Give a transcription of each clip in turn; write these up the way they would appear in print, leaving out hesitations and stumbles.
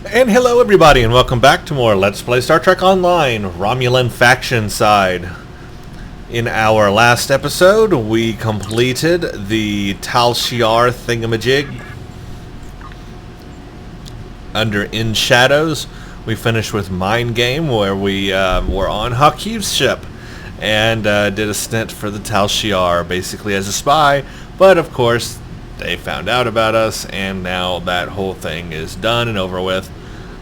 And hello everybody and welcome back to more Let's Play Star Trek Online, Romulan Faction side. In our last episode, we completed the tal'shiar thingamajig under In Shadows. We finished with Mind Game, where we were on Haku's ship and did a stint for the tal'shiar, basically as a spy, but of course they found out about us, and now that whole thing is done and over with.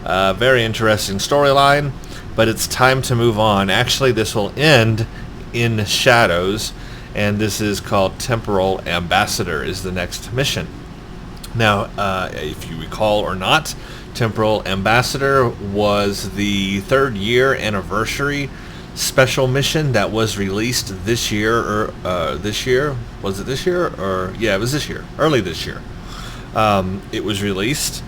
Very interesting storyline, but it's time to move on. Actually, this will end in Shadows, and this is called Temporal Ambassador is the next mission. Now, if you recall or not, Temporal Ambassador was the 3rd year anniversary special mission that was released this year, or this year? Was it this year? Or yeah, it was this year, early this year. It was released,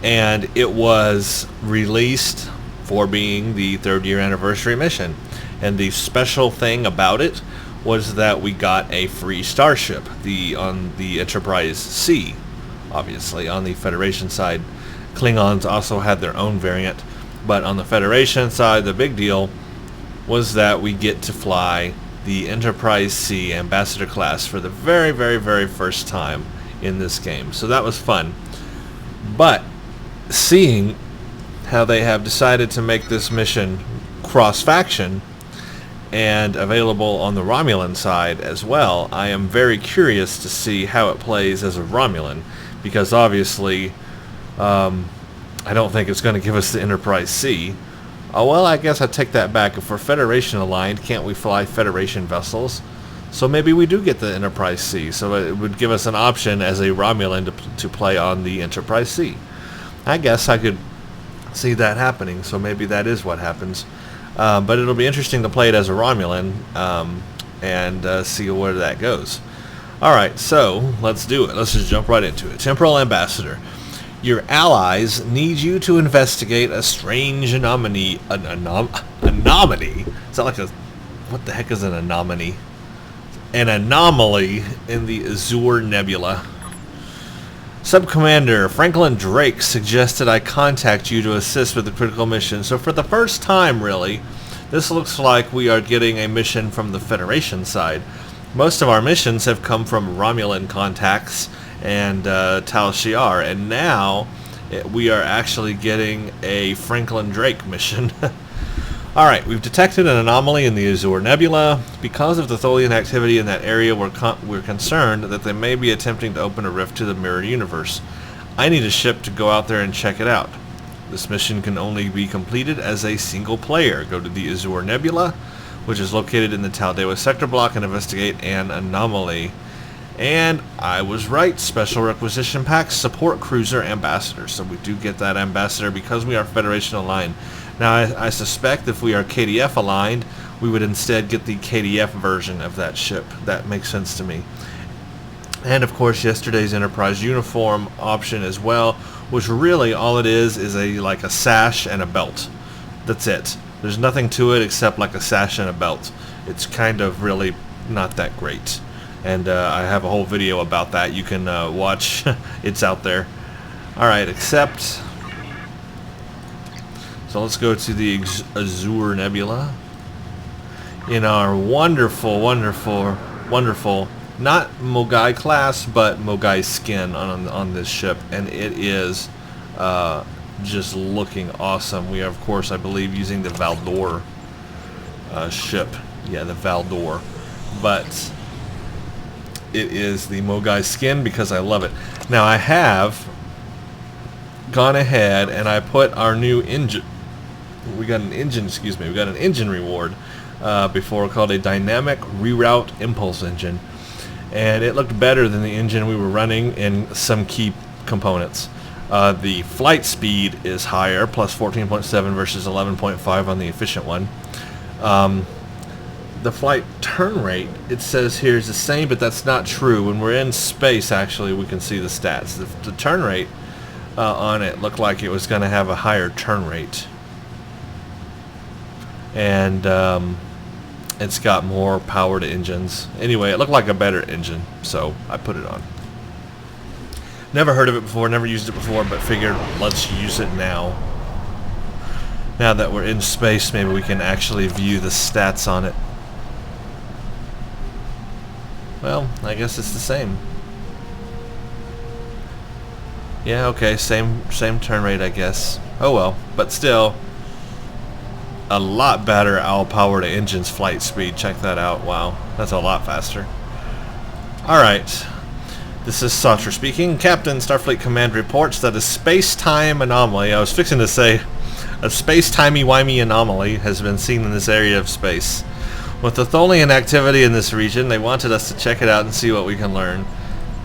and it was released for being the 3rd year anniversary mission. And the special thing about it was that we got a free starship, on the Enterprise C, obviously. On the Federation side, Klingons also had their own variant, but on the Federation side, the big deal was that we get to fly the Enterprise C Ambassador class for the very, very, very first time in this game. So that was fun. But seeing how they have decided to make this mission cross-faction and available on the Romulan side as well, I am very curious to see how it plays as a Romulan, because obviously I don't think it's going to give us the Enterprise C. Oh, well, I guess I take that back. If we're Federation aligned, can't we fly Federation vessels? So maybe we do get the Enterprise C. So it would give us an option as a Romulan to play on the Enterprise C. I guess I could see that happening, so maybe that is what happens. But it'll be interesting to play it as a Romulan and see where that goes. Alright, so let's do it. Let's just jump right into it. Temporal Ambassador. Your allies need you to investigate a strange anomaly. Anomaly? Is that like a... What the heck is an anomaly? An anomaly in the Azure Nebula. Subcommander Franklin Drake suggested I contact you to assist with the critical mission. So for the first time, really, this looks like we are getting a mission from the Federation side. Most of our missions have come from Romulan contacts and tal'shiar, and now we are actually getting a Franklin Drake mission. Alright, we've detected an anomaly in the Azure Nebula. Because of the Tholian activity in that area, we're concerned that they may be attempting to open a rift to the mirrored universe. I need a ship to go out there and check it out. This mission can only be completed as a single player. Go to the Azure Nebula, which is located in the Tal'dewa sector block, and investigate an anomaly. And I was right. Special requisition packs support cruiser ambassador. So we do get that ambassador because we are Federation aligned. Now I suspect if we are KDF aligned, we would instead get the KDF version of that ship. That makes sense to me. And of course yesterday's Enterprise uniform option as well, which really all it is like a sash and a belt. That's it. There's nothing to it except like a sash and a belt. It's kind of really not that great. And I have a whole video about that you can watch. It's out there. Alright, accept. So let's go to the Azure Nebula in our wonderful, wonderful, wonderful, not Mogai class, but Mogai skin on this ship. And it is just looking awesome. We are, of course, I believe, using the Valdor ship. Yeah, the Valdor. But it is the Mogai skin because I love it. Now I have gone ahead and I put our new engine. We got an engine reward before called a dynamic reroute impulse engine, and it looked better than the engine we were running in some key components. The flight speed is higher, plus 14.7 versus 11.5 on the efficient one. The flight turn rate, it says here, is the same, but that's not true. When we're in space, actually, we can see the stats. The turn rate on it looked like it was going to have a higher turn rate. And it's got more powered engines. Anyway, it looked like a better engine, so I put it on. Never heard of it before, never used it before, but figured let's use it now. Now that we're in space, maybe we can actually view the stats on it. Well, I guess it's the same. Yeah, okay, same turn rate, I guess. Oh well, but still, a lot better all-powered engine's flight speed. Check that out. Wow, that's a lot faster. Alright, this is Sauter speaking. Captain, Starfleet Command reports that a space-time anomaly, I was fixing to say, a space-timey-wimey anomaly has been seen in this area of space. With the Tholian activity in this region, they wanted us to check it out and see what we can learn.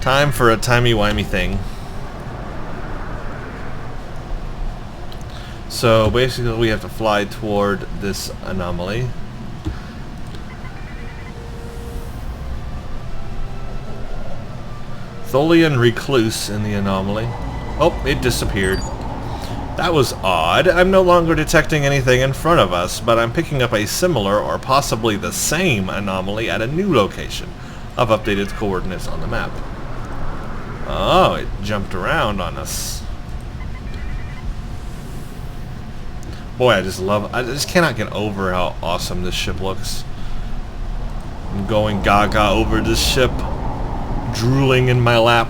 Time for a timey-wimey thing. So basically we have to fly toward this anomaly. Tholian recluse in the anomaly. Oh, it disappeared. That was odd. I'm no longer detecting anything in front of us, but I'm picking up a similar or possibly the same anomaly at a new location. I've updated the coordinates on the map. Oh, it jumped around on us. Boy, I just cannot get over how awesome this ship looks. I'm going gaga over this ship, drooling in my lap.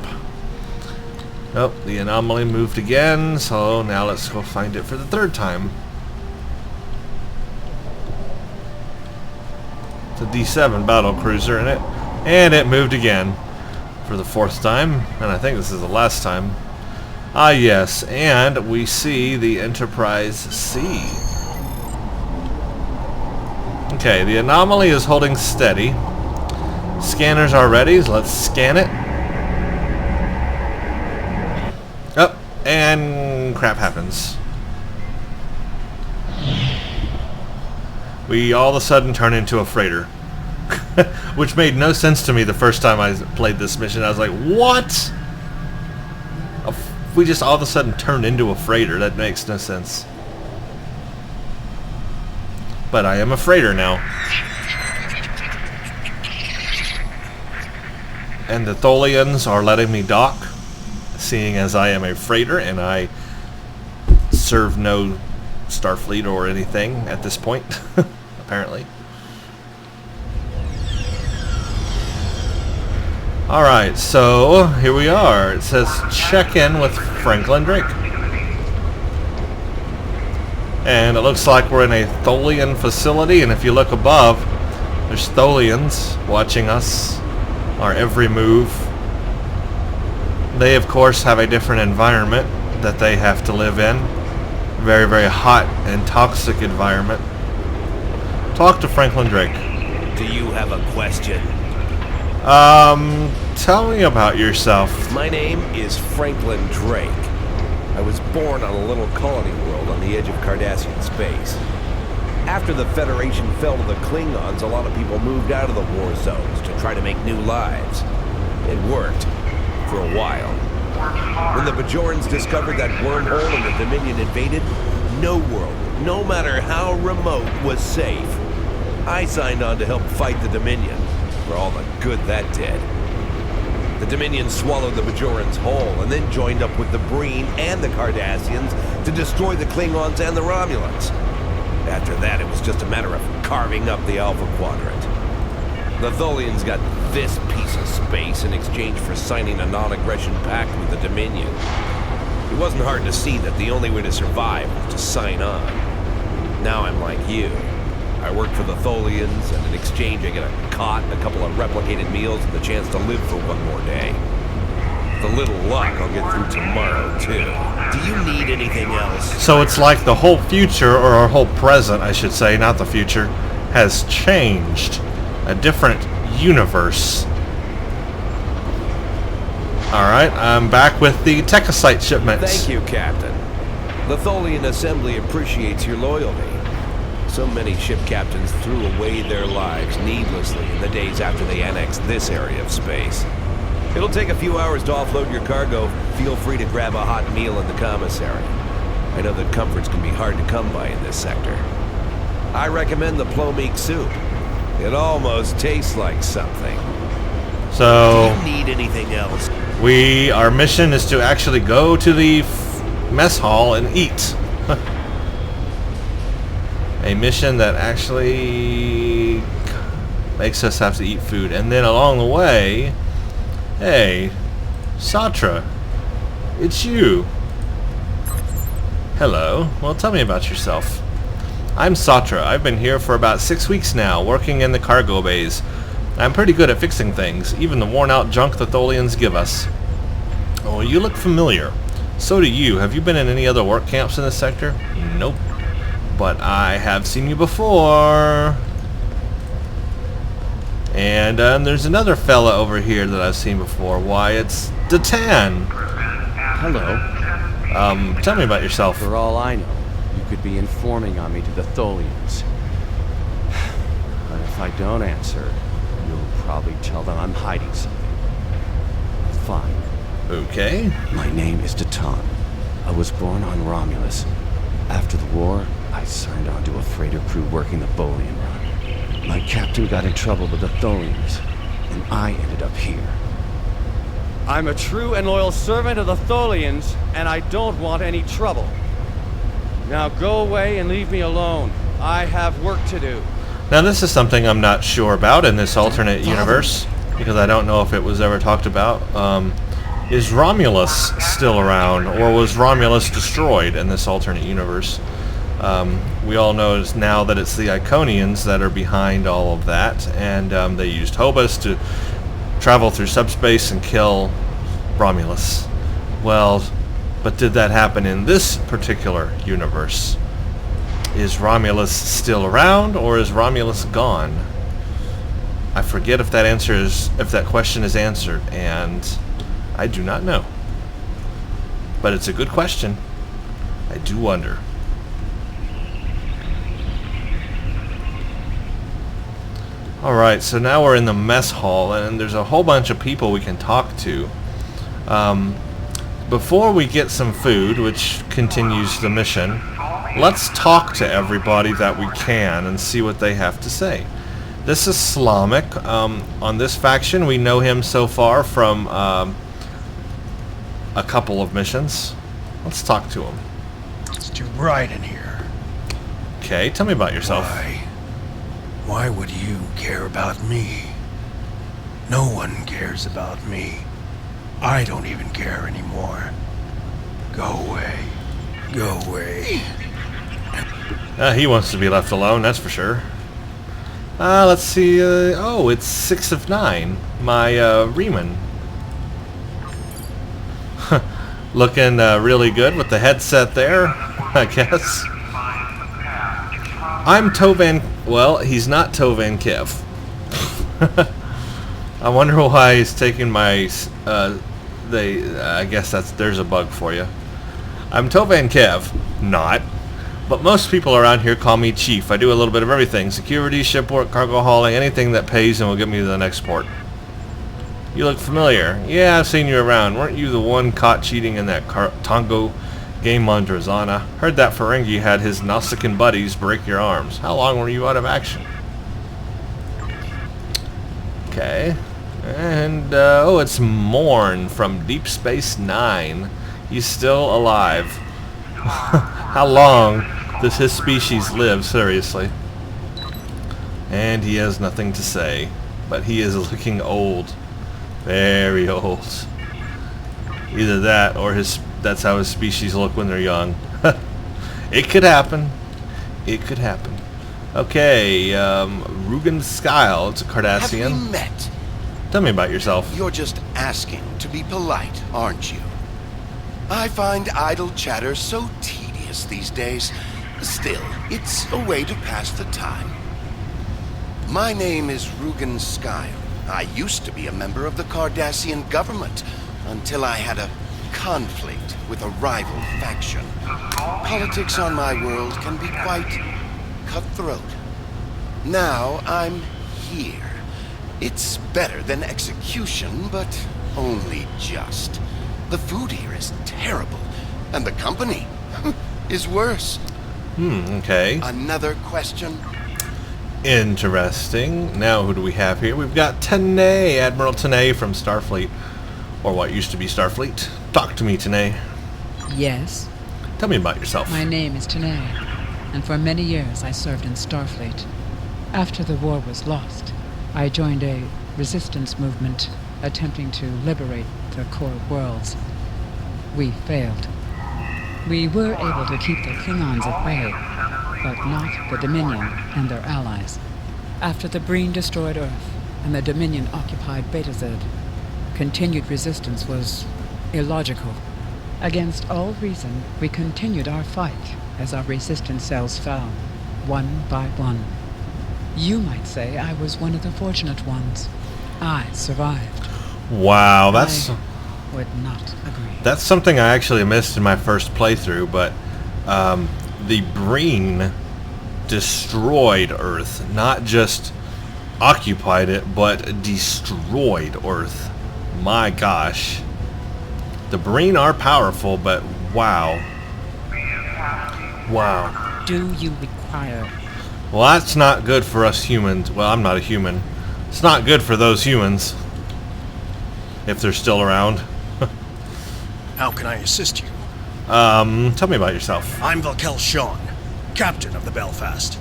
Oh, the anomaly moved again, so now let's go find it for the third time. It's a D7 battle cruiser in it, and it moved again for the fourth time, and I think this is the last time. Ah yes, and we see the Enterprise C. Okay, the anomaly is holding steady. Scanners are ready, so let's scan it. Oh, and crap happens. We all of a sudden turn into a freighter. Which made no sense to me the first time I played this mission. I was like, what? We just all of a sudden turned into a freighter. That makes no sense. But I am a freighter now. And the Tholians are letting me dock, seeing as I am a freighter and I serve no Starfleet or anything at this point, apparently. Alright, so here we are. It says check in with Franklin Drake. And it looks like we're in a Tholian facility, and if you look above, there's Tholians watching us, our every move. They, of course, have a different environment that they have to live in. Very, very hot and toxic environment. Talk to Franklin Drake. Do you have a question? Tell me about yourself. My name is Franklin Drake. I was born on a little colony world on the edge of Cardassian space. After the Federation fell to the Klingons, a lot of people moved out of the war zones to try to make new lives. It worked. For a while. When the Bajorans discovered that wormhole and the Dominion invaded, no world, no matter how remote, was safe. I signed on to help fight the Dominion, for all the good that did. The Dominion swallowed the Bajorans whole, and then joined up with the Breen and the Cardassians to destroy the Klingons and the Romulans. After that, it was just a matter of carving up the Alpha Quadrant. The Tholians got this piece of space in exchange for signing a non-aggression pact with the Dominion. It wasn't hard to see that the only way to survive was to sign on. Now I'm like you. I work for the Tholians, and in exchange I get a cot, a couple of replicated meals, and the chance to live for one more day. With a little luck, I'll get through tomorrow, too. Do you need anything else? So it's like the whole future, or our whole present, I should say, not the future, has changed. A different universe. Alright, I'm back with the Techosite shipments. Thank you, Captain. The Tholian Assembly appreciates your loyalty. So many ship captains threw away their lives needlessly in the days after they annexed this area of space. It'll take a few hours to offload your cargo. Feel free to grab a hot meal in the commissary. I know that comforts can be hard to come by in this sector. I recommend the plomeek soup. It almost tastes like something. So, do you need anything else? Our mission is to actually go to the mess hall and eat. A mission that actually makes us have to eat food. And then along the way, hey, Satra, it's you. Hello. Well, tell me about yourself. I'm Satra. I've been here for about 6 weeks now, working in the cargo bays. I'm pretty good at fixing things, even the worn-out junk the Tholians give us. Oh, you look familiar. So do you. Have you been in any other work camps in this sector? Nope. But I have seen you before. And there's another fella over here that I've seen before. Why, it's Datan. Hello. Tell me about yourself. For all I know, you could be informing on me to the Tholians. But if I don't answer, you'll probably tell them I'm hiding something. Fine. Okay. My name is Datan. I was born on Romulus. After the war, I signed on to a freighter crew working the Bolian run. My captain got in trouble with the Tholians, and I ended up here. I'm a true and loyal servant of the Tholians, and I don't want any trouble. Now go away and leave me alone. I have work to do. Now this is something I'm not sure about in this alternate universe, because I don't know if it was ever talked about. Is Romulus still around, or was Romulus destroyed in this alternate universe? We all know now that it's the Iconians that are behind all of that, and they used Hobus to travel through subspace and kill Romulus. Well, but did that happen in this particular universe? Is Romulus still around, or is Romulus gone? I forget if that question is answered, and I do not know. But it's a good question. I do wonder. Alright, so now we're in the mess hall, and there's a whole bunch of people we can talk to. Before we get some food, which continues the mission, let's talk to everybody that we can and see what they have to say. This is Slamek. On this faction, we know him so far from a couple of missions. Let's talk to him. It's too bright in here. Okay, tell me about yourself. Why would you care about me? No one cares about me. I don't even care anymore. Go away. Go away. He wants to be left alone, that's for sure. Let's see. Oh, it's 6 of 9. My Riemann. Looking really good with the headset there, I guess. I'm Tovan. Well, he's not Tovan Kev. I wonder why he's taking my. I guess there's a bug for you. I'm Tovan Kev. Not. But most people around here call me Chief. I do a little bit of everything. Security, shipwork, cargo hauling, anything that pays and will get me to the next port. You look familiar. Yeah, I've seen you around. Weren't you the one caught cheating in that Tongo game on Drazana? Heard that Ferengi had his Nausicaan buddies break your arms. How long were you out of action? Okay. And, oh, it's Morn from Deep Space Nine. He's still alive. How long does his species live, seriously? And he has nothing to say. But he is looking old. Very old. Either that, or that's how his species look when they're young. It could happen. It could happen. Okay, Rugen Skyle. It's a Cardassian. Have we met? Tell me about yourself. You're just asking to be polite, aren't you? I find idle chatter so tedious these days. Still, it's a way to pass the time. My name is Rugen Skyle. I used to be a member of the Cardassian government until I had a conflict with a rival faction. Politics on my world can be quite cutthroat. Now I'm here. It's better than execution, but only just. The food here is terrible, and the company is worse. Okay. Another question? Interesting. Now who do we have here? We've got Tanay, Admiral Tanay from Starfleet. or what used to be Starfleet. Talk to me, Tanae. Yes, Tell me about yourself. my name is Tanae, and for many years I served in Starfleet. After the war was lost, I joined a resistance movement attempting to liberate the core worlds. We failed. We were able to keep the Klingons at bay, but not the Dominion and their allies. After the Breen destroyed Earth and the Dominion occupied Betazed, continued resistance was illogical. Against all reason, we continued our fight as our resistance cells fell, one by one. You might say I was one of the fortunate ones. I survived. Wow, that's I would not agree. that's something I actually missed in my first playthrough, but the Breen destroyed Earth, not just occupied it, but destroyed Earth. My gosh. The Breen are powerful, but wow. Wow. Do you require... Well, that's not good for us humans. Well, I'm not a human. It's not good for those humans. If they're still around. How can I assist you? Tell me about yourself. I'm Valkel Shawn, captain of the Belfast.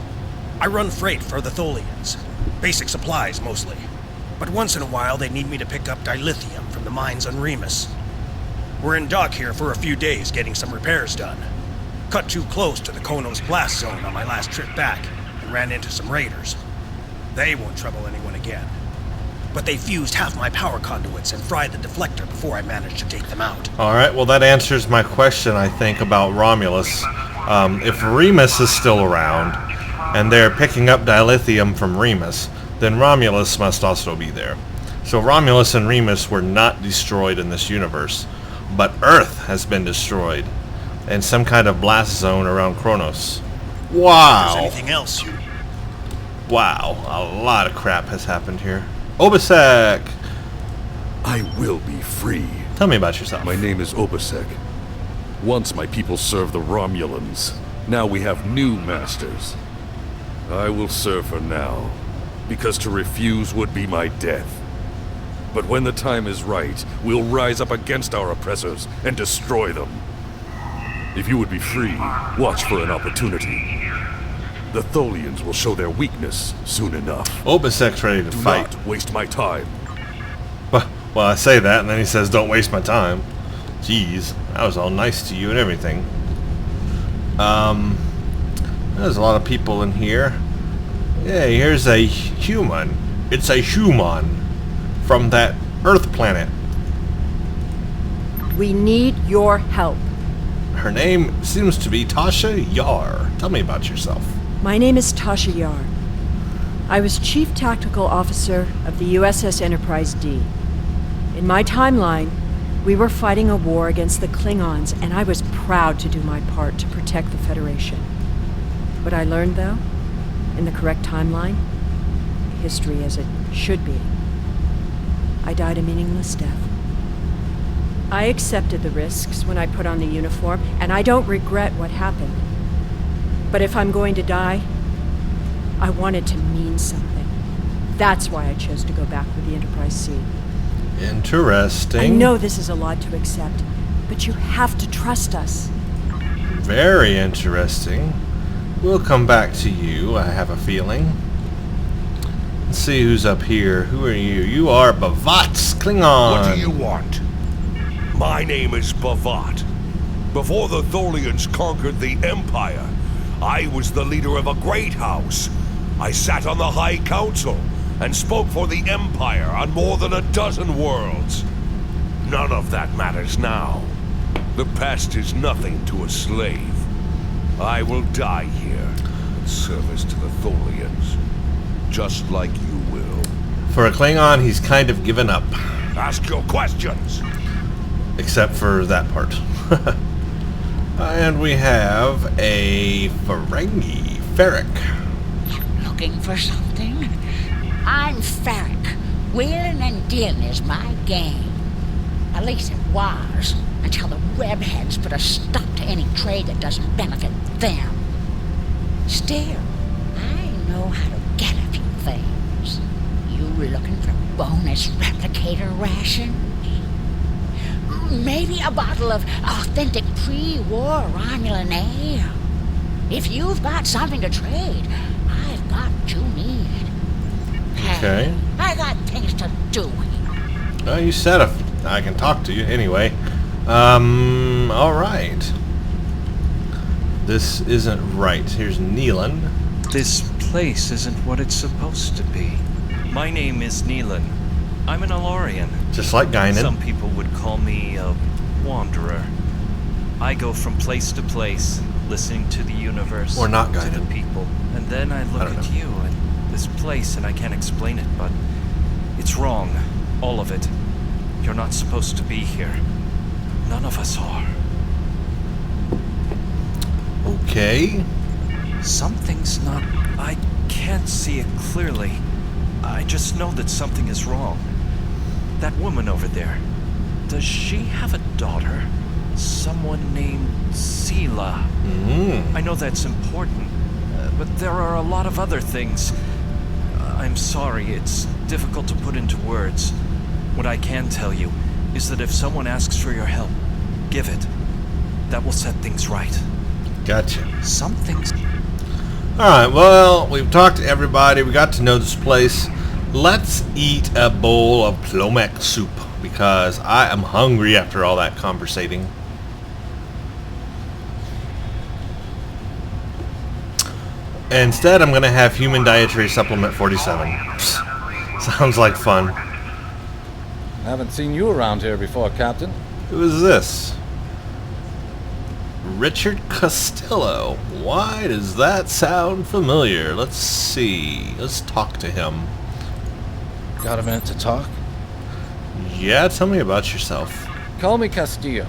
I run freight for the Tholians. Basic supplies, mostly. But once in a while, they need me to pick up dilithium from the mines on Remus. We're in dock here for a few days getting some repairs done. Cut too close to the Konos blast zone on my last trip back and ran into some raiders. They won't trouble anyone again. But they fused half my power conduits and fried the deflector before I managed to take them out. Alright, well that answers my question, I think, about Romulus. If Remus is still around, and they're picking up dilithium from Remus, then Romulus must also be there. So Romulus and Remus were not destroyed in this universe, but Earth has been destroyed, in some kind of blast zone around Kronos. If Wow! there's anything else you... Wow, a lot of crap has happened here. Obasek! I will be free. Tell me about yourself. My name is Obasek. Once my people served the Romulans. Now we have new masters. I will serve her now, because to refuse would be my death. But when the time is right, we'll rise up against our oppressors and destroy them. If you would be free, watch for an opportunity. The Tholians will show their weakness soon enough. Obasek's ready to Do fight. not waste my time. Well, I say that, and then he says, don't waste my time. Jeez, I was all nice to you and everything. There's a lot of people in here. Yeah, here's a human. It's a human from that Earth planet. We need your help. Her name seems to be tal'shiar. Tell me about yourself. My name is tal'shiar. I was Chief Tactical Officer of the USS Enterprise D. In my timeline, we were fighting a war against the Klingons, and I was proud to do my part to protect the Federation. What I learned, though, in the correct timeline, history as it should be, I died a meaningless death. I accepted the risks when I put on the uniform, and I don't regret what happened. But if I'm going to die, I want it to mean something. That's why I chose to go back with the Enterprise C. Interesting. I know this is a lot to accept, but you have to trust us. Very interesting. We'll come back to you, I have a feeling. Let's see who's up here. Who are you? You are Bavat's Klingon. What do you want? My name is Bavat. Before the Tholians conquered the Empire, I was the leader of a great house. I sat on the High Council and spoke for the Empire on more than a dozen worlds. None of that matters now. The past is nothing to a slave. I will die here in service to the Tholians, just like you will. For a Klingon, he's kind of given up. Ask your questions. Except for that part. And we have a Ferengi. Ferric. Looking for something? I'm Ferric. Wheeling and dealing is my game. At least it was, until the webheads put a stop to any trade that doesn't benefit them. Still, I know how to get a few things. You looking for bonus replicator rations? Maybe a bottle of authentic pre-war Romulan ale. If you've got something to trade, I've got what you need. Okay. Hey, I got things to do here. Well, you said I can talk to you anyway. Alright. This isn't right. Here's Neelan. This place isn't what it's supposed to be. My name is Neelan. I'm an Alorian. Just like Guinan. Some people would call me a wanderer. I go from place to place, listening to the universe. Or not to Guinan. the people. And then I look at you and this place and I can't explain it, but it's wrong. All of it. You're not supposed to be here. None of us are. Okay. Something's not... I can't see it clearly. I just know that something is wrong. That woman over there. Does she have a daughter? Someone named Sela. I know that's important, but there are a lot of other things. I'm sorry, it's difficult to put into words. What I can tell you is that if someone asks for your help, give it. That will set things right. Gotcha. Something's... Alright, well, we've talked to everybody. We got to know this place. Let's eat a bowl of plomek soup, because I am hungry after all that conversating. Instead, I'm going to have Human Dietary Supplement 47. Sounds like fun. Haven't seen you around here before, Captain. Who is this? Richard Costello. Why does that sound familiar? Let's see. Let's talk to him. Got a minute to talk? Yeah, tell me about yourself. Call me Castillo.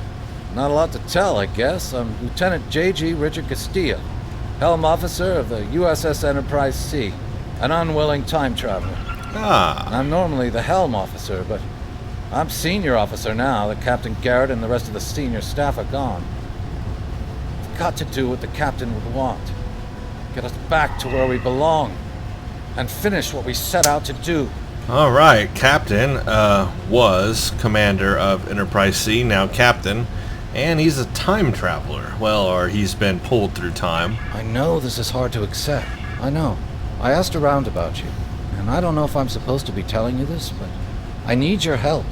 Not a lot to tell, I guess. I'm Lieutenant J.G. Richard Castillo, Helm Officer of the USS Enterprise C, an unwilling time traveler. Ah. I'm normally the Helm Officer, but I'm Senior Officer now that Captain Garrett and the rest of the senior staff are gone. I've got to do what the Captain would want. Get us back to where we belong. And finish what we set out to do. Alright, Captain was Commander of Enterprise C, now Captain, and he's a time traveler. Well, or he's been pulled through time. I know this is hard to accept. I know. I asked around about you, and I don't know if I'm supposed to be telling you this, but I need your help.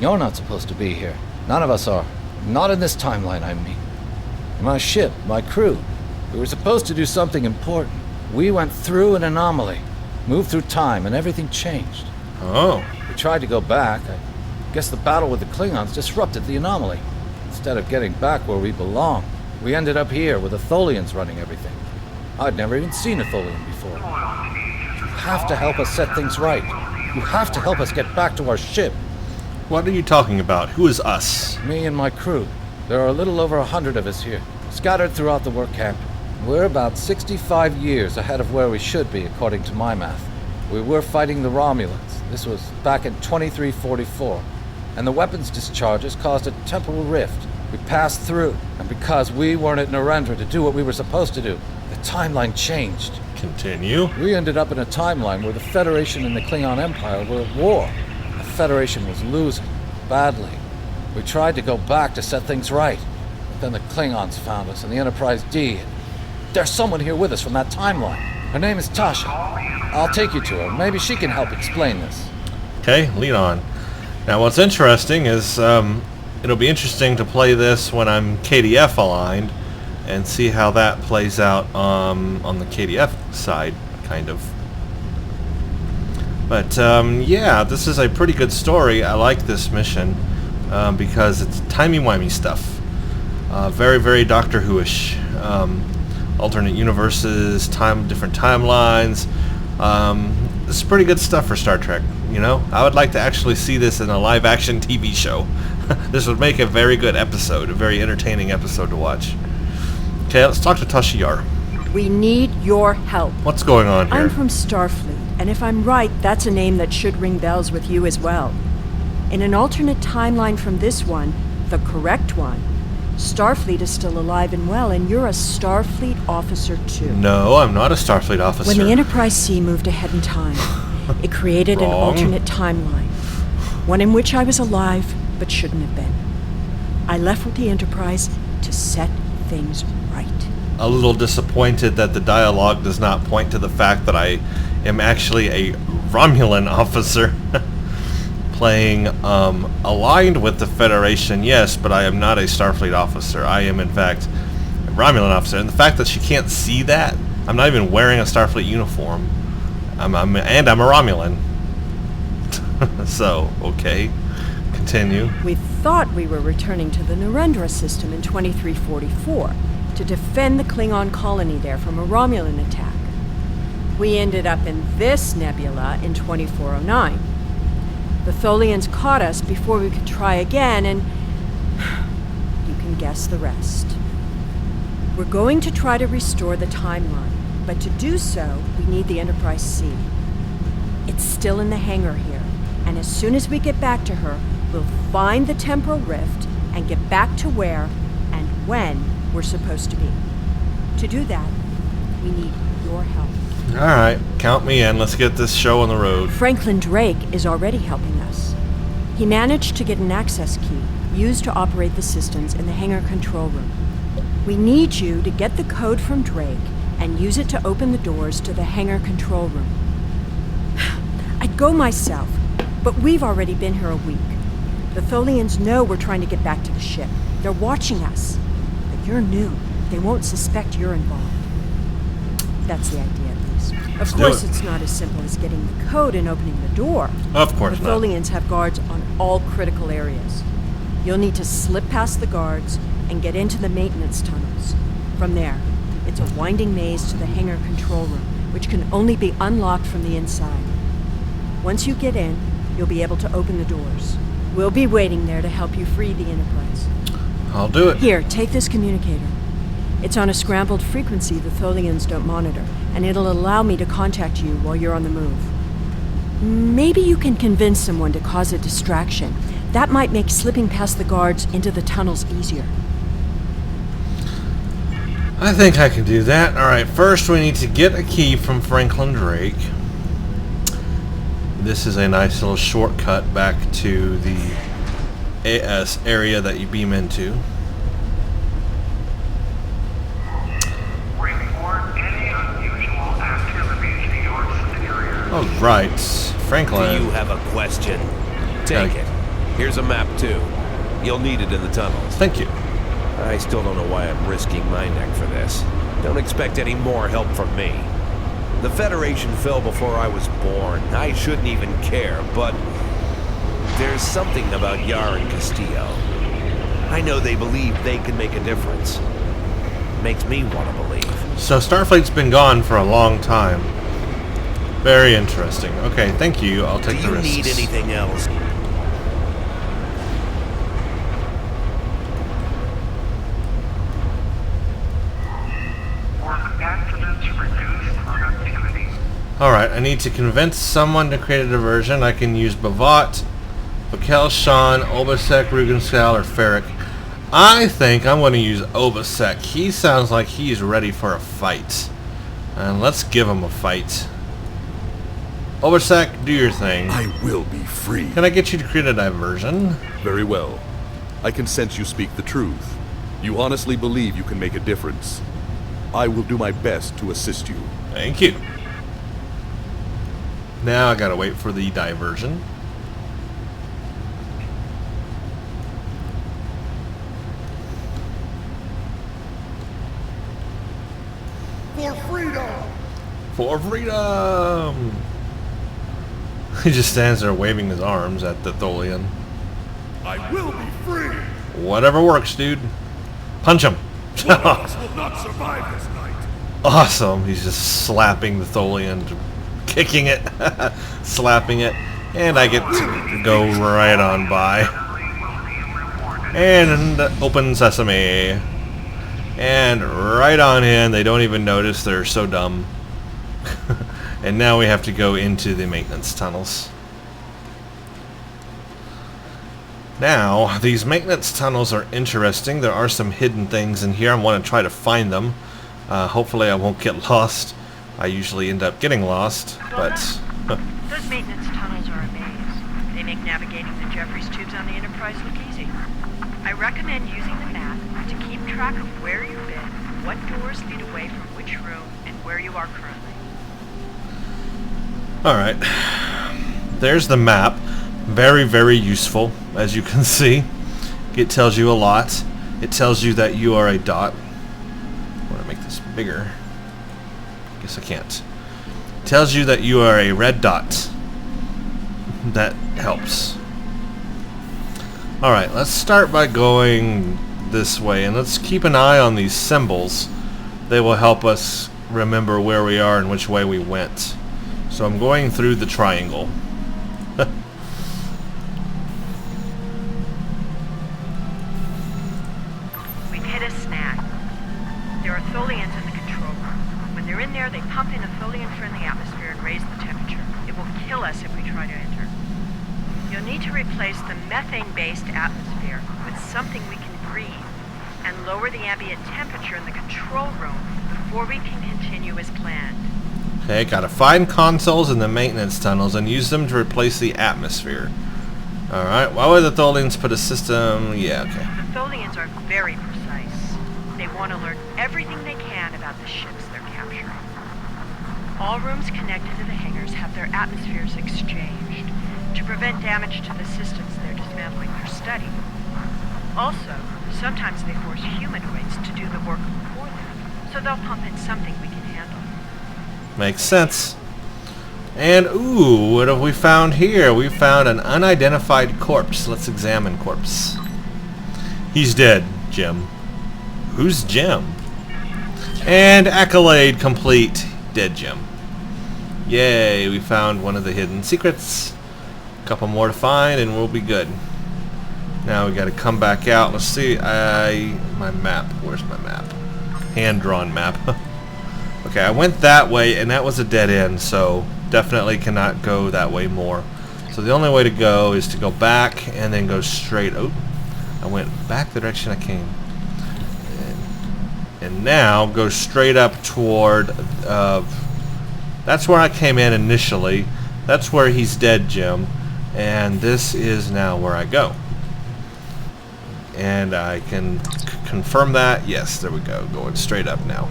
You're not supposed to be here. None of us are. Not in this timeline, I mean. My ship, my crew, we were supposed to do something important. We went through an anomaly, moved through time, and everything changed. Oh. We tried to go back. I guess the battle with the Klingons disrupted the anomaly. Instead of getting back where we belong, we ended up here with the Tholians running everything. I'd never even seen a Tholian before. You have to help us set things right. You have to help us get back to our ship. What are you talking about? Who is us? Me and my crew. There are a little over 100 of us here, scattered throughout the work camp. We're about 65 years ahead of where we should be, according to my math. We were fighting the Romulans. This was back in 2344. And the weapons discharges caused a temporal rift. We passed through, and because we weren't at Narendra to do what we were supposed to do, the timeline changed. Continue. We ended up in a timeline where the Federation and the Klingon Empire were at war. The Federation was losing, badly. We tried to go back to set things right, but then the Klingons found us and the Enterprise D. There's someone here with us from that timeline. Her name is Tasha. I'll take you to her. Maybe she can help explain this. Okay, lead on. Now, what's interesting is it'll be interesting to play this when I'm KDF aligned and see how that plays out on the KDF side, kind of. But yeah, this is a pretty good story. I like this mission because it's timey-wimey stuff. Very, very Doctor Who-ish. Alternate universes, different timelines. This is pretty good stuff for Star Trek, you know? I would like to actually see this in a live-action TV show. This would make a very good episode, a very entertaining episode to watch. Okay, let's talk to tal'shiar. We need your help. What's going on here? I'm from Starfleet, and if I'm right, that's a name that should ring bells with you as well. In an alternate timeline from this one, the correct one, Starfleet is still alive and well, and you're a Starfleet officer too. No, I'm not a Starfleet officer. When the Enterprise C moved ahead in time, it created an alternate timeline. One in which I was alive, but shouldn't have been. I left with the Enterprise to set things right. A little disappointed that the dialogue does not point to the fact that I am actually a Romulan officer. Playing aligned with the Federation, yes, but I am not a Starfleet officer. I am, in fact, a Romulan officer. And the fact that she can't see that, I'm not even wearing a Starfleet uniform. And I'm a Romulan. So, okay. Continue. We thought we were returning to the Narendra system in 2344 to defend the Klingon colony there from a Romulan attack. We ended up in this nebula in 2409. The Tholians caught us before we could try again, and you can guess the rest. We're going to try to restore the timeline, but to do so, we need the Enterprise C. It's still in the hangar here, and as soon as we get back to her, we'll find the temporal rift and get back to where and when we're supposed to be. To do that, we need your help. Alright, count me in. Let's get this show on the road. Franklin Drake is already helping us. He managed to get an access key used to operate the systems in the hangar control room. We need you to get the code from Drake and use it to open the doors to the hangar control room. I'd go myself, but we've already been here a week. The Tholians know we're trying to get back to the ship. They're watching us. But you're new. They won't suspect you're involved. That's the idea, at least. Of course, it's not as simple as getting the code and opening the door. Of course not. not. The Tholians have guards on all critical areas. You'll need to slip past the guards and get into the maintenance tunnels. From there, it's a winding maze to the hangar control room, which can only be unlocked from the inside. Once you get in, you'll be able to open the doors. We'll be waiting there to help you free the Enterprise. I'll do it. Here, take this communicator. It's on a scrambled frequency the Tholians don't monitor, and it'll allow me to contact you while you're on the move. Maybe you can convince someone to cause a distraction. That might make slipping past the guards into the tunnels easier. I think I can do that. Alright, first we need to get a key from Franklin Drake. This is a nice little shortcut back to the AS area that you beam into. Report any unusual activities in your area. Oh, right. Franklin. Do you have a question? Take it. Here's a map, too. You'll need it in the tunnels. Thank you. I still don't know why I'm risking my neck for this. Don't expect any more help from me. The Federation fell before I was born. I shouldn't even care, but there's something about Yar and Castillo. I know they believe they can make a difference. Makes me want to believe. So Starfleet's been gone for a long time. Very interesting. Okay, thank you. I'll take the risks. Do you need anything else? Alright, I need to convince someone to create a diversion. I can use Bavat, Bakel, Sean, Obasek, Rugenskal, or Ferric. I think I'm going to use Obasek. He sounds like he's ready for a fight. And let's give him a fight. Obasek, do your thing. I will be free. Can I get you to create a diversion? Very well. I can sense you speak the truth. You honestly believe you can make a difference. I will do my best to assist you. Thank you. Now I gotta wait for the diversion. For freedom! For freedom! He just stands there waving his arms at the Tholian. I will be free! Whatever works, dude. Punch him! One of us will not survive this night! Awesome. He's just slapping the Tholian, kicking it, slapping it, and I get to go right on by. And open sesame. And right on in. They don't even notice. They're so dumb. And now we have to go into the maintenance tunnels. Now, these maintenance tunnels are interesting. There are some hidden things in here. I want to try to find them. Hopefully I won't get lost. I usually end up getting lost, but... Those maintenance tunnels are a maze. They make navigating the Jeffries tubes on the Enterprise look easy. I recommend using the map to keep track of where you've been, what doors lead away from which room, and where you are currently. Alright. There's the map. Very, very useful, as you can see. It tells you a lot. It tells you that you are a dot. I want to make this bigger. Guess I can't. It tells you that you are a red dot. That helps. Alright, let's start by going this way, and let's keep an eye on these symbols. They will help us remember where we are and which way we went. So I'm going through the triangle. We've hit a snag. There are Tholians in the control room. When they're in there, they pump in a Tholian-friendly atmosphere and raise the temperature. It will kill us if we try to enter. You'll need to replace the methane-based atmosphere with something we can breathe and lower the ambient temperature in the control room before we can continue as planned. Okay, gotta find consoles in the maintenance tunnels and use them to replace the atmosphere. Alright, why would the Tholians put a system... Yeah, okay. The Tholians are very precise. They want to learn everything they can about the ships they're capturing. All rooms connected to the hangars have their atmospheres exchanged to prevent damage to the systems they're dismantling for study. Also, sometimes they force humanoids to do the work for them, so they'll pump in something we can handle. Makes sense. And, ooh, what have we found here? We found an unidentified corpse. Let's examine corpse. He's dead, Jim. Who's Jim? And accolade complete. Dead Jim. Yay, we found one of the hidden secrets. A couple more to find and we'll be good. Now we gotta come back out. Let's see. My map. Where's my map? Hand-drawn map. Okay, I went that way and that was a dead end, so definitely cannot go that way more. So the only way to go is to go back and then go straight. Oh, I went back the direction I came. And now go straight up toward... that's where I came in initially. That's where he's dead, Jim. And this is now where I go. And I can confirm that. Yes, there we go. Going straight up now.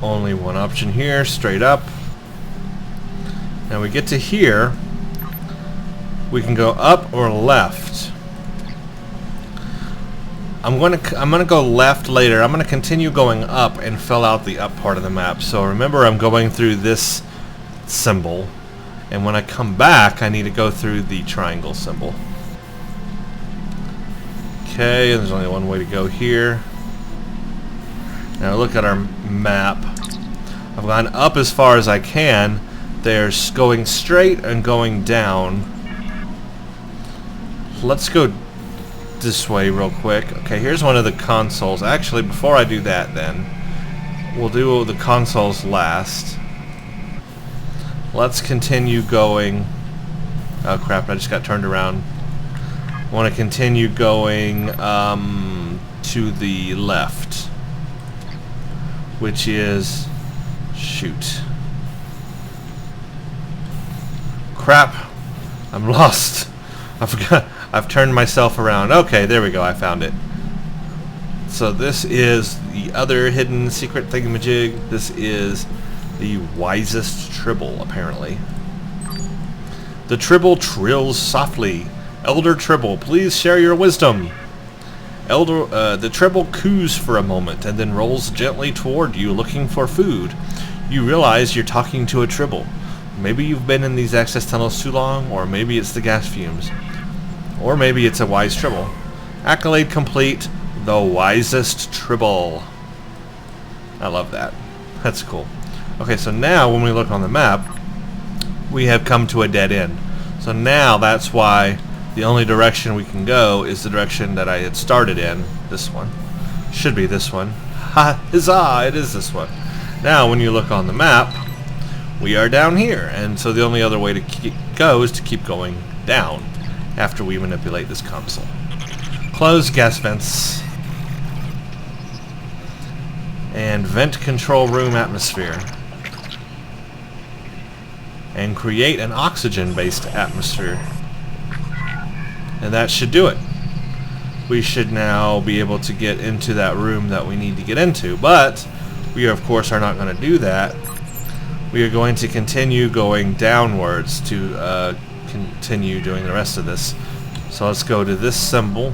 Only one option here, straight up. Now we get to here. We can go up or left. I'm gonna go left later. I'm gonna continue going up and fill out the up part of the map. So remember, I'm going through this symbol, and when I come back, I need to go through the triangle symbol. Okay, there's only one way to go here. Now look at our map. I've gone up as far as I can. There's going straight and going down. Let's go this way real quick. Okay, here's one of the consoles. Actually, before I do that then, we'll do the consoles last. Let's continue going. Oh crap, I just got turned around. I want to continue going to the left, which is... shoot. Crap. I'm lost. I forgot. I've turned myself around. Okay, there we go. I found it. So this is the other hidden secret thingamajig. This is the wisest Tribble, apparently. The Tribble trills softly. Elder Tribble, please share your wisdom. The Tribble coos for a moment and then rolls gently toward you looking for food. You realize you're talking to a Tribble. Maybe you've been in these access tunnels too long, or maybe it's the gas fumes. Or maybe it's a wise Tribble. Accolade complete, the wisest Tribble. I love that. That's cool. Okay, so now when we look on the map, we have come to a dead end. So now that's why the only direction we can go is the direction that I had started in. This one. Should be this one. Ha! Huzzah! It is this one. Now when you look on the map, we are down here. And so the only other way to go is to keep going down after we manipulate this console. Close gas vents. And vent control room atmosphere. And create an oxygen-based atmosphere. And that should do it. we should now be able to get into that room that we need to get into. But we, of course, are not going to do that. We are going to continue going downwards to continue doing the rest of this. So let's go to this symbol.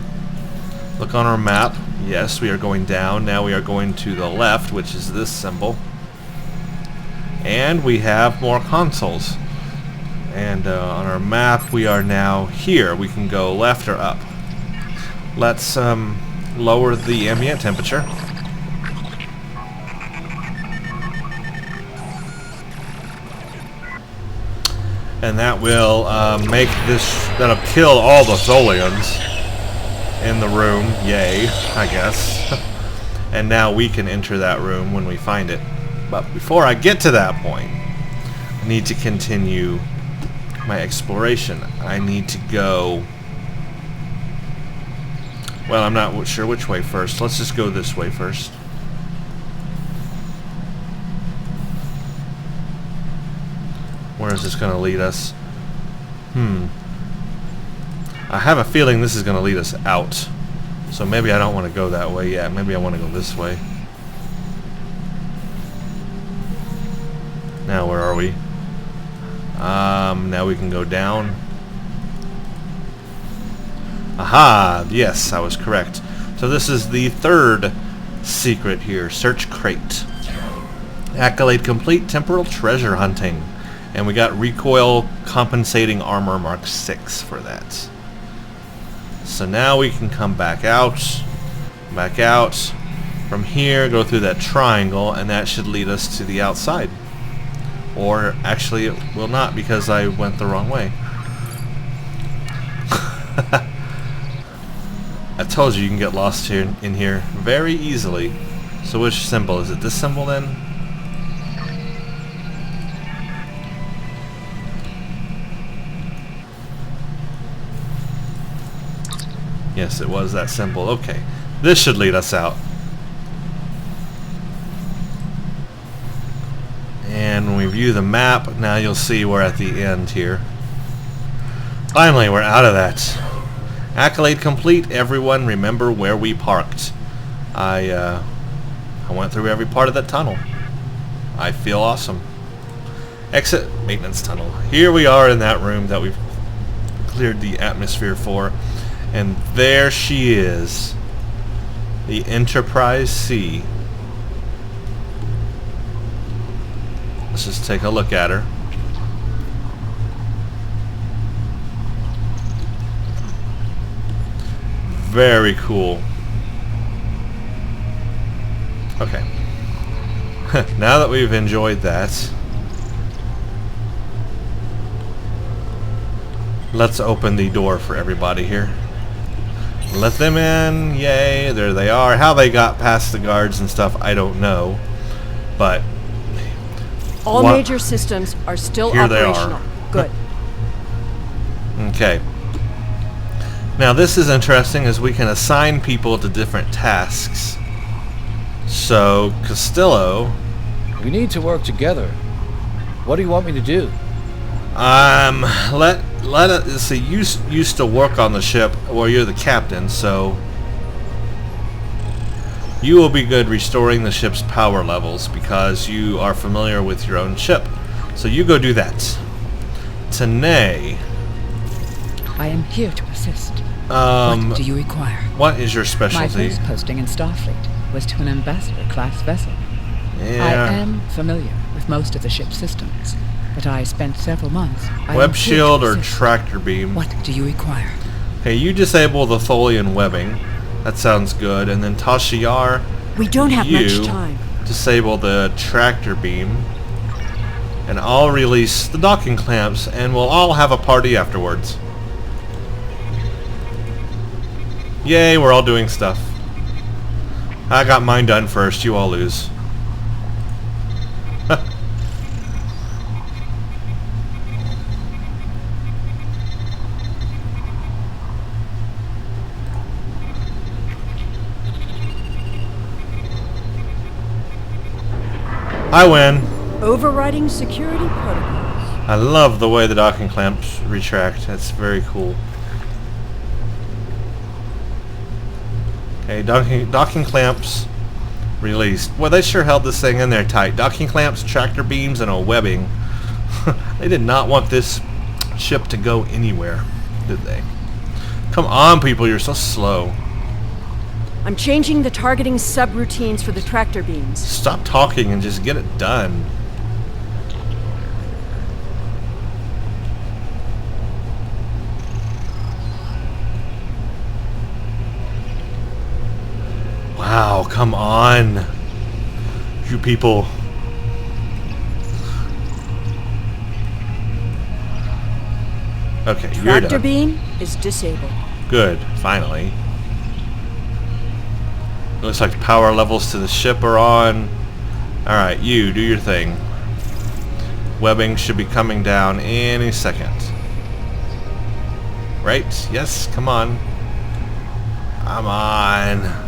Look on our map. Yes, we are going down. Now we are going to the left, which is this symbol. And we have more consoles. And on our map, we are now here. We can go left or up. Let's lower the ambient temperature. And that will make this, that'll kill all the Tholians in the room. Yay, I guess. And now we can enter that room when we find it. But before I get to that point, I need to continue my exploration. I need to go... Well, I'm not sure which way first. Let's just go this way first. Where is this going to lead us? I have a feeling this is going to lead us out. So maybe I don't want to go that way yet. Maybe I want to go this way. Now where are we? Now we can go down. Aha! Yes, I was correct. So this is the third secret here. Search crate. Accolade complete. Temporal treasure hunting. And we got recoil compensating armor mark 6 for that. So now we can come back out. From here, go through that triangle, and that should lead us to the outside. Or actually it will not, because I went the wrong way. I told you can get lost here in here very easily. So which symbol? Is it this symbol then? Yes, it was that symbol. Okay. This should lead us out. And when we view the map, now you'll see we're at the end here. Finally, we're out of that. Accolade complete. Everyone remember where we parked. I went through every part of that tunnel. I feel awesome. Exit maintenance tunnel. Here we are in that room that we've cleared the atmosphere for. And there she is. The Enterprise C. Let's just take a look at her. Very cool. Okay. Now that we've enjoyed that, let's open the door for everybody here. Let them in. Yay, there they are. How they got past the guards and stuff, I don't know. But all major systems are still here operational. They are. Good. Okay. Now this is interesting, as we can assign people to different tasks. So Costello, We need to work together. What do you want me to do? let us see. You used to work on the ship, or you're the captain, so you will be good restoring the ship's power levels because you are familiar with your own ship. So you go do that. Tanae, I am here to assist. What do you require? What is your My specialty? first posting in Starfleet was to an ambassador-class vessel. Yeah. I am familiar with most of the ship's systems, but I spent several months... Web shield or tractor beam? What do you require? Okay, you disable the Tholian webbing. That sounds good. And then tal'shiar, We don't have much time. Disable the tractor beam. And I'll release the docking clamps, and we'll all have a party afterwards. Yay, we're all doing stuff. I got mine done first, you all lose. I win. Overriding security protocols. I love the way the docking clamps retract. That's very cool. Okay, docking clamps released. Well, they sure held this thing in there tight. Docking clamps, tractor beams, and a webbing. They did not want this ship to go anywhere, did they? Come on, people, you're so slow. I'm changing the targeting subroutines for the tractor beams. Stop talking and just get it done. Wow, come on. You people. Okay, you're Tractor done. beam is disabled. Good, finally. Looks like power levels to the ship are on. Alright, you, do your thing. Webbing should be coming down any second. Right? Yes, come on. Come on.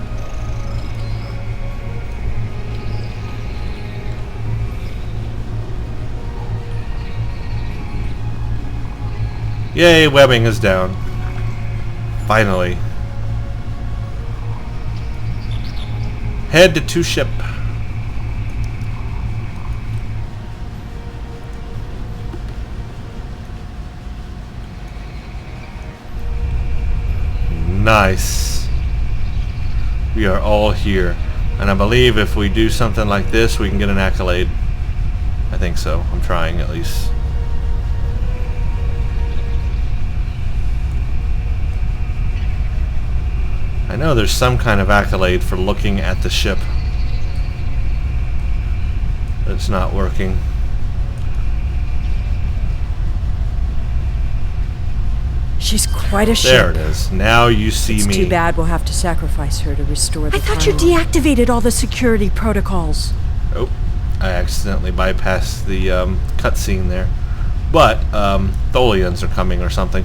Yay, webbing is down. Finally. Head to 2 ship. Nice. We are all here. And I believe if we do something like this, we can get an accolade. I think so. I'm trying at least. I know there's some kind of accolade for looking at the ship. It's not working. She's quite a ship. There it is. Now you see It's me. too bad we'll have to sacrifice her to restore the I thought you timeline. deactivated all the security protocols. Oh, I accidentally bypassed the cutscene there. But Tholians are coming or something.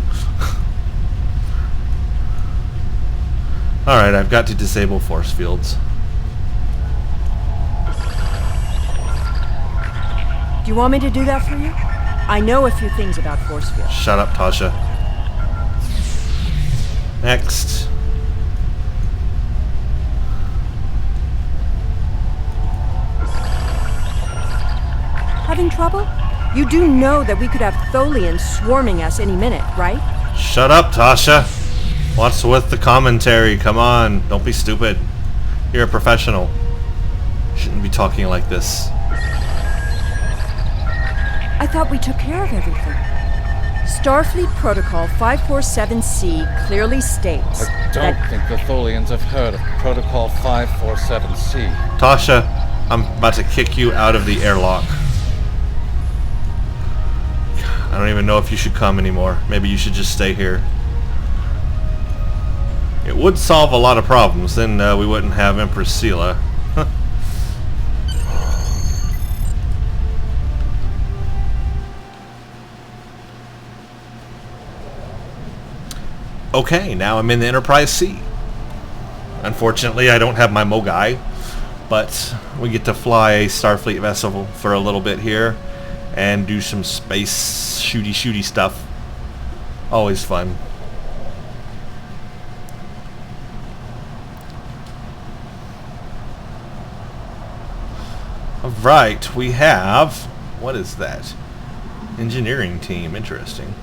Alright, I've got to disable force fields. Do you want me to do that for you? I know a few things about force fields. Shut up, Tasha. Next. Having trouble? You do know that we could have Tholians swarming us any minute, right? Shut up, Tasha. What's with the commentary? Come on, don't be stupid. You're a professional. Shouldn't be talking like this. I thought we took care of everything. Starfleet Protocol 547C clearly states I don't think the Tholians have heard of Protocol 547C. Tasha, I'm about to kick you out of the airlock. I don't even know if you should come anymore. Maybe you should just stay here. It would solve a lot of problems. Then we wouldn't have Empress Sela. Okay, now I'm in the Enterprise C. Unfortunately, I don't have my Mogai, but we get to fly a Starfleet vessel for a little bit here and do some space shooty stuff. Always fun. Alright, we have... What is that? Engineering team. Interesting.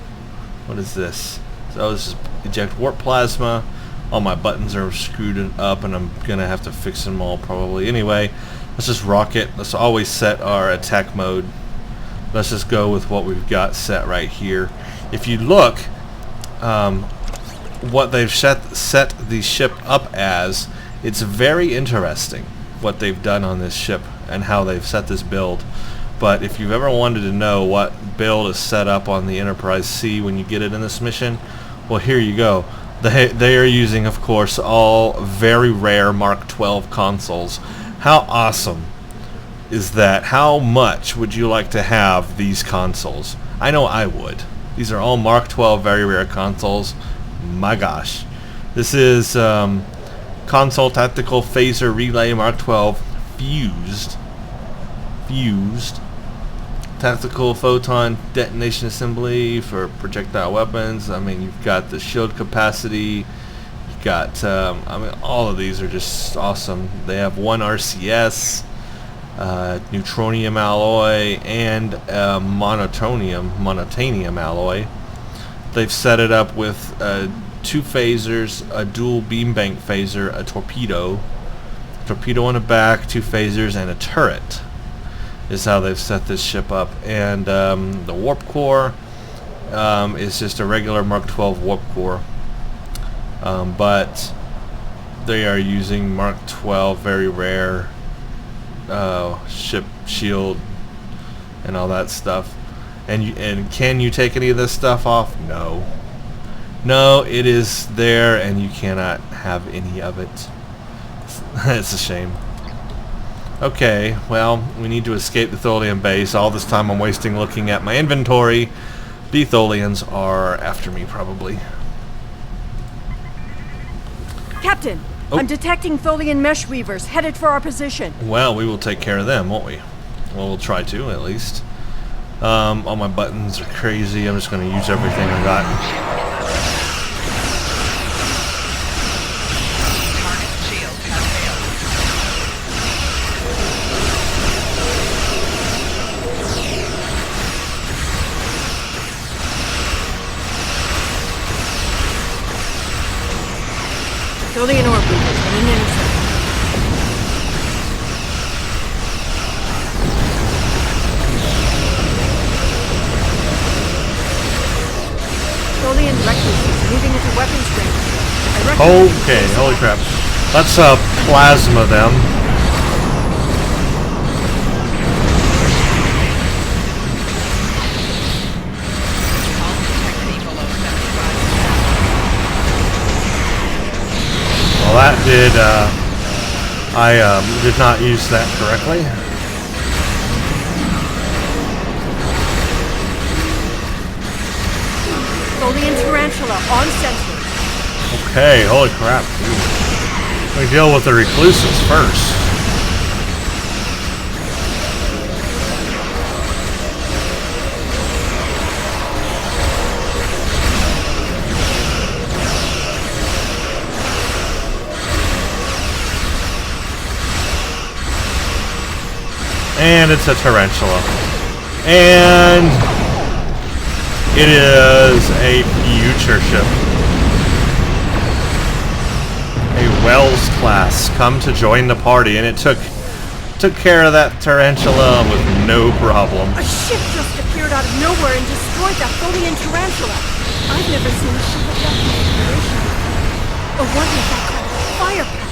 What is this? So this is eject warp plasma. All my buttons are screwed up and I'm gonna have to fix them all probably. Anyway, let's just rock it. Let's always set our attack mode. Let's just go with what we've got set right here. If you look, what they've set the ship up as, it's very interesting what they've done on this ship and how they've set this build. But if you've ever wanted to know what build is set up on the Enterprise C when you get it in this mission, well, here you go. They are using, of course, all very rare Mark 12 consoles. How awesome is that? How much would you like to have these consoles? I know I would. These are all Mark 12 very rare consoles. My gosh. This is Console Tactical Phaser Relay Mark 12 Fused. Tactical Photon Detonation Assembly for projectile weapons. I mean, you've got the shield capacity. You've got, I mean, all of these are just awesome. They have one RCS, neutronium alloy, and monotonium alloy. They've set it up with 2 phasers, a dual beam bank phaser, a torpedo on the back, 2 phasers, and a turret is how they've set this ship up. And the warp core is just a regular Mark 12 warp core, but they are using Mark 12 very rare ship shield and all that stuff. And can you take any of this stuff off? No, it is there, and you cannot have any of it. It's a shame. Okay, well, we need to escape the Tholian base. All this time I'm wasting looking at my inventory. The Tholians are after me, probably. Captain, I'm detecting Tholian mesh weavers headed for our position. Well, we will take care of them, won't we? Well, we'll try to, at least. All my buttons are crazy. I'm just going to use everything I got. Tholian orb weavers on an intercept. Tholian recluses moving into weapons range. Okay, holy crap. Let's plasma them. Well, that did, I did not use that correctly. Tholian tarantula on sensor. Okay, holy crap. We deal with the recluses first. And it's a tarantula. And it is a future ship. A Wells class come to join the party, and it took care of that tarantula with no problem. A ship just appeared out of nowhere and destroyed that Tholian tarantula. I've never seen a ship of that configuration before. Or one with that kind of firepower.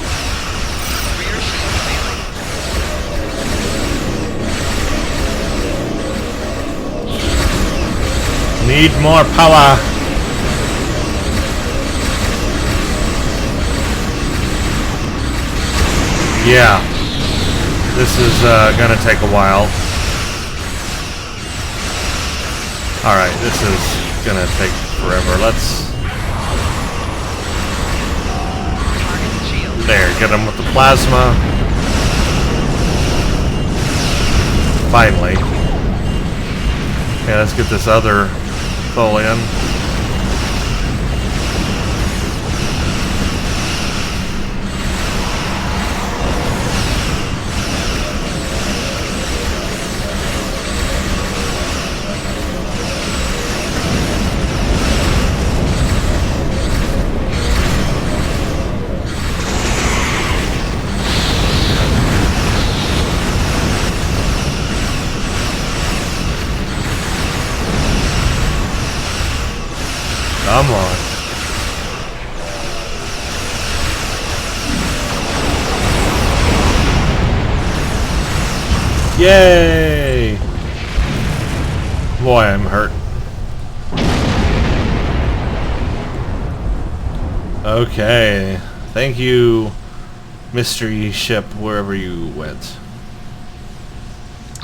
Need more power. Yeah, this is gonna take a while. Alright, this is gonna take forever. Let's... There, get him with the plasma. Finally. Okay, let's get this other Tholian. Come on. Yay! Boy, I'm hurt. Okay. Thank you, mystery ship, wherever you went.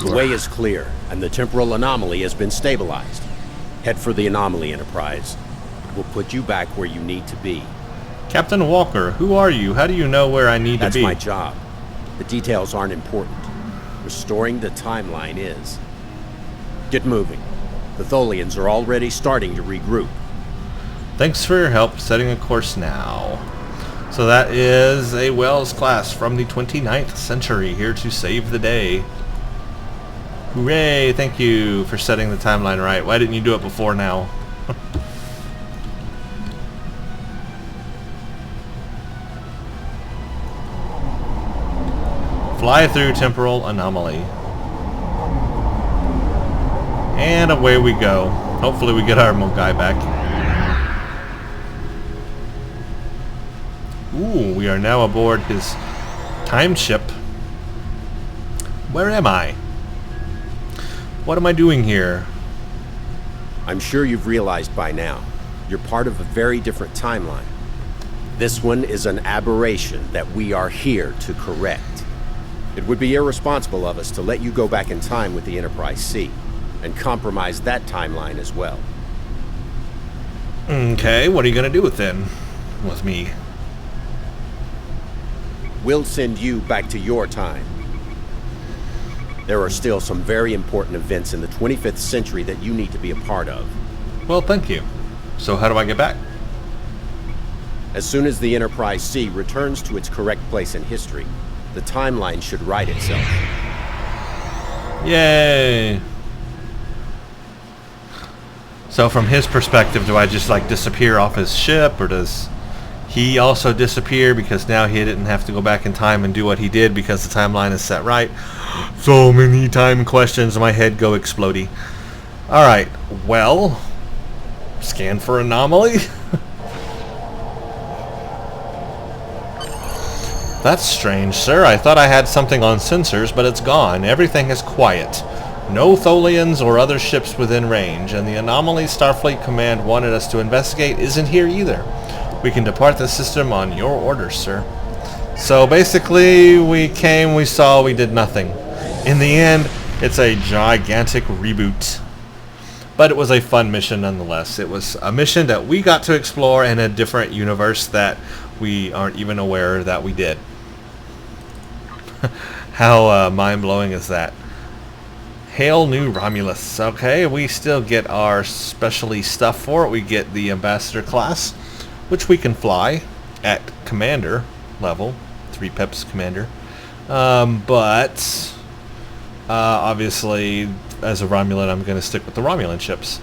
The way is clear, and the temporal anomaly has been stabilized. Head for the anomaly, Enterprise. Will put you back where you need to be. Captain Walker, who are you? How do you know where I need to be? That's my job. The details aren't important. Restoring the timeline is. Get moving. The Tholians are already starting to regroup. Thanks for your help. Setting a course now. So that is a Wells class from the 29th century here to save the day. Hooray! Thank you for setting the timeline right. Why didn't you do it before now? Fly through temporal anomaly. And away we go. Hopefully we get our guy back. Ooh, we are now aboard his time ship. Where am I? What am I doing here? I'm sure you've realized by now, you're part of a very different timeline. This one is an aberration that we are here to correct. It would be irresponsible of us to let you go back in time with the Enterprise C, and compromise that timeline as well. Okay, what are you going to do with me? We'll send you back to your time. There are still some very important events in the 25th century that you need to be a part of. Well, thank you. So how do I get back? As soon as the Enterprise C returns to its correct place in history, the timeline should right itself. Yay! So from his perspective, do I just like disappear off his ship, or does he also disappear because now he didn't have to go back in time and do what he did because the timeline is set right? So many time questions, my head go explodey. Alright, well, scan for anomaly? That's strange, sir. I thought I had something on sensors, but it's gone. Everything is quiet. No Tholians or other ships within range, and the anomaly Starfleet Command wanted us to investigate isn't here either. We can depart the system on your orders, sir. So basically, we came, we saw, we did nothing. In the end, it's a gigantic reboot. But it was a fun mission nonetheless. It was a mission that we got to explore in a different universe that we aren't even aware that we did. How mind-blowing is that? Hail New Romulus. Okay, we still get our specialty stuff for it. We get the Ambassador class, which we can fly at Commander level. 3 Pips Commander. But obviously, as a Romulan, I'm going to stick with the Romulan ships.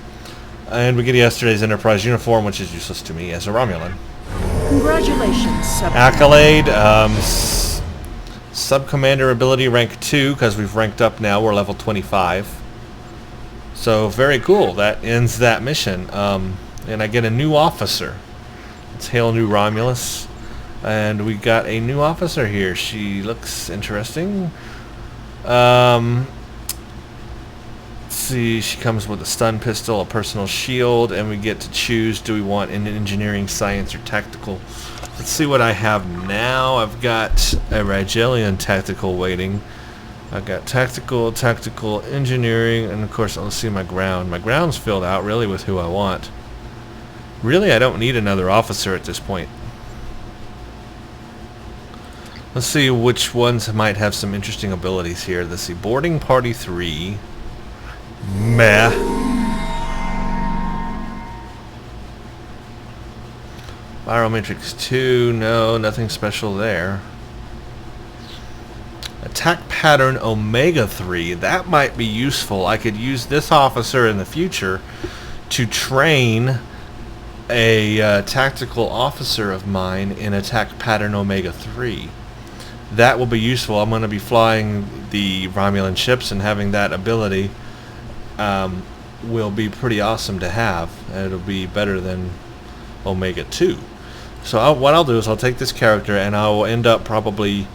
And we get yesterday's Enterprise uniform, which is useless to me as a Romulan. Congratulations, Accolade, Sub-Commander ability rank 2, because we've ranked up now, we're level 25. So very cool, that ends that mission. And I get a new officer. It's Hail New Romulus. And we got a new officer here. She looks interesting. Let's see, she comes with a stun pistol, a personal shield, and we get to choose, do we want an engineering, science, or tactical? Let's see what I have now. I've got a Rigelian tactical waiting. I've got tactical, engineering, and of course let's see my ground. My ground's filled out really with who I want. Really, I don't need another officer at this point. Let's see which ones might have some interesting abilities here. Let's see, boarding party 3. Meh. Barometrics 2, no, nothing special there. Attack pattern Omega 3, that might be useful. I could use this officer in the future to train a tactical officer of mine in attack pattern Omega 3. That will be useful. I'm going to be flying the Romulan ships, and having that ability will be pretty awesome to have. It'll be better than Omega 2. So what I'll do is I'll take this character and I will end up probably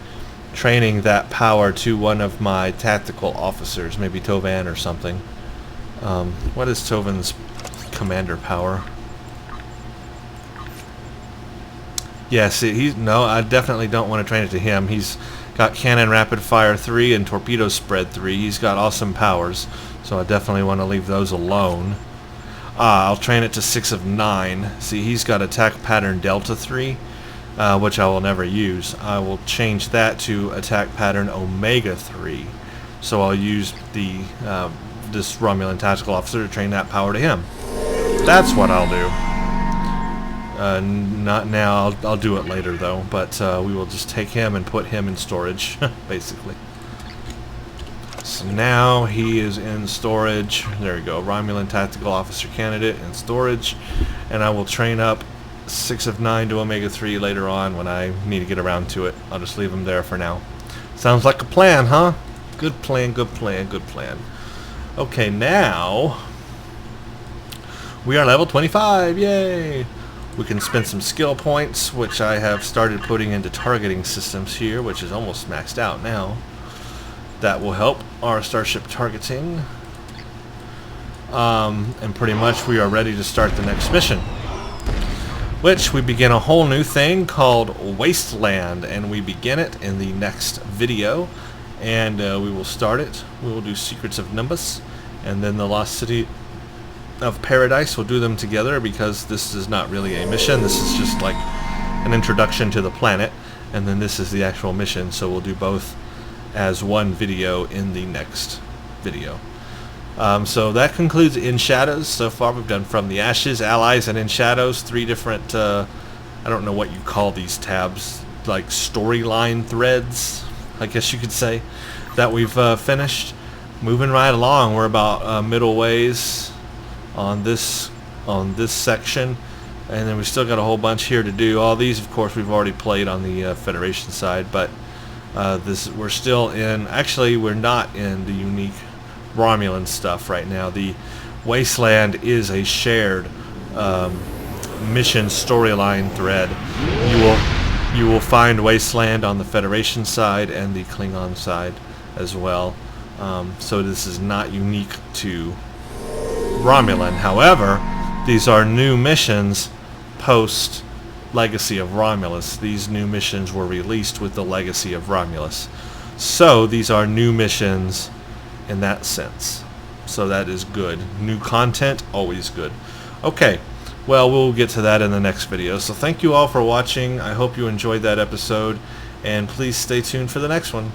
training that power to one of my tactical officers, maybe Tovan or something. What is Tovan's commander power? Yes, no, I definitely don't want to train it to him. He's got cannon rapid fire 3 and torpedo spread 3. He's got awesome powers, so I definitely want to leave those alone. I'll train it to 6 of 9. See, he's got attack pattern Delta 3, which I will never use. I will change that to attack pattern Omega 3. So I'll use the this Romulan tactical officer to train that power to him. That's what I'll do. Not now. I'll do it later though. But we will just take him and put him in storage, basically. So now he is in storage. There we go. Romulan Tactical Officer Candidate in storage. And I will train up 6 of 9 to Omega 3 later on when I need to get around to it. I'll just leave him there for now. Sounds like a plan, huh? Good plan, good plan, good plan. Okay, now we are level 25. Yay! We can spend some skill points, which I have started putting into targeting systems here, which is almost maxed out now. That will help our starship targeting. And pretty much we are ready to start the next mission, which we begin a whole new thing called Wasteland, and we begin it in the next video. And we will start it. We will do Secrets of Nimbus, and then the Lost City of Paradise. We'll do them together because this is not really a mission. This is just like an introduction to the planet, and then this is the actual mission. So we'll do both as one video in the next video. So that concludes In Shadows. So far we've done From the Ashes, Allies, and In Shadows. 3 different, I don't know what you call these tabs, like storyline threads, I guess you could say, that we've finished. Moving right along, we're about middle ways on this section, and then we still got a whole bunch here to do. All these, of course, we've already played on the Federation side, but we're still in. Actually, we're not in the unique Romulan stuff right now. The Wasteland is a shared mission storyline thread. You will find Wasteland on the Federation side and the Klingon side as well. So this is not unique to Romulan. However, these are new missions post Legacy of Romulus. These new missions were released with the Legacy of Romulus. So these are new missions in that sense. So that is good. New content, always good. Okay, well, we'll get to that in the next video. So thank you all for watching. I hope you enjoyed that episode, and please stay tuned for the next one.